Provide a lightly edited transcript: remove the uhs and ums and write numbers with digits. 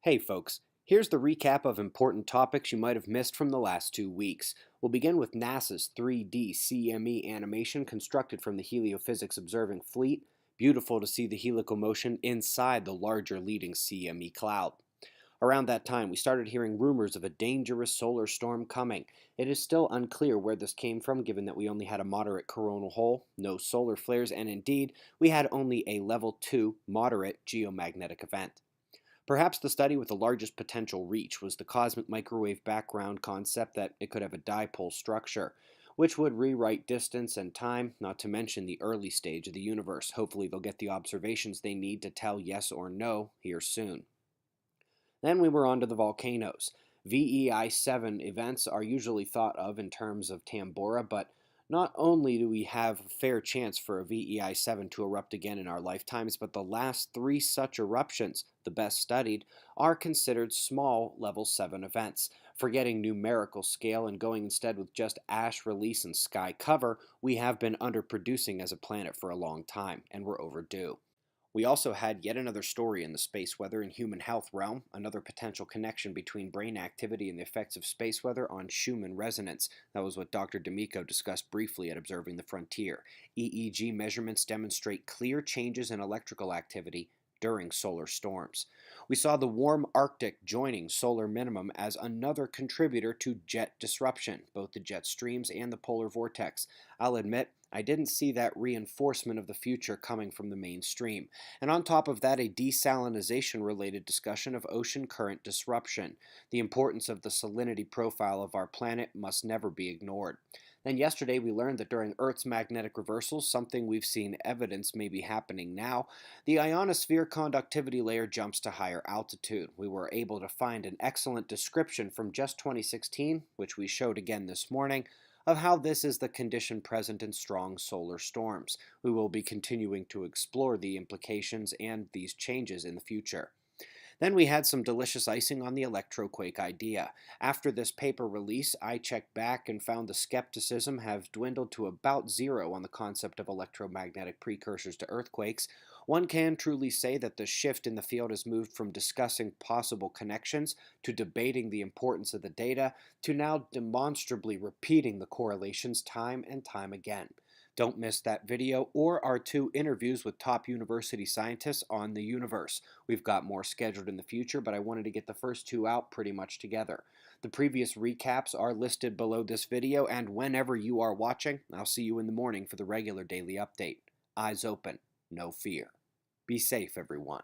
Hey folks, here's the recap of important topics you might have missed from the last 2 weeks. We'll begin with NASA's 3D CME animation constructed from the heliophysics observing fleet. Beautiful to see the helical motion inside the larger leading CME cloud. Around that time, we started hearing rumors of a dangerous solar storm coming. It is still unclear where this came from, given that we only had a moderate coronal hole, no solar flares, and indeed, we had only a level 2 moderate geomagnetic event. Perhaps the study with the largest potential reach was the cosmic microwave background concept that it could have a dipole structure, which would rewrite distance and time, not to mention the early stage of the universe. Hopefully, they'll get the observations they need to tell yes or no here soon. Then we were on to the volcanoes. VEI 7 events are usually thought of in terms of Tambora, but not only do we have a fair chance for a VEI 7 to erupt again in our lifetimes, but the last three such eruptions, the best studied, are considered small level 7 events. Forgetting numerical scale and going instead with just ash release and sky cover, we have been underproducing as a planet for a long time, and we're overdue. We also had yet another story in the space weather and human health realm, another potential connection between brain activity and the effects of space weather on Schumann resonance. That was what Dr. D'Amico discussed briefly at Observing the Frontier. EEG measurements demonstrate clear changes in electrical activity during solar storms. We saw the warm Arctic joining solar minimum as another contributor to jet disruption, both the jet streams and the polar vortex. I'll admit, I didn't see that reinforcement of the future coming from the mainstream. And on top of that, a desalinization related discussion of ocean current disruption. The importance of the salinity profile of our planet must never be ignored. Then yesterday we learned that during Earth's magnetic reversals, something we've seen evidence may be happening now, the ionosphere conductivity layer jumps to higher altitude. We were able to find an excellent description from just 2016, which we showed again this morning, of how this is the condition present in strong solar storms. We will be continuing to explore the implications and these changes in the future. Then we had some delicious icing on the electroquake idea. After this paper release, I checked back and found the skepticism have dwindled to about zero on the concept of electromagnetic precursors to earthquakes. One can truly say that the shift in the field has moved from discussing possible connections to debating the importance of the data to now demonstrably repeating the correlations time and time again. Don't miss that video or our two interviews with top university scientists on the universe. We've got more scheduled in the future, but I wanted to get the first two out pretty much together. The previous recaps are listed below this video, and whenever you are watching, I'll see you in the morning for the regular daily update. Eyes open, no fear. Be safe, everyone.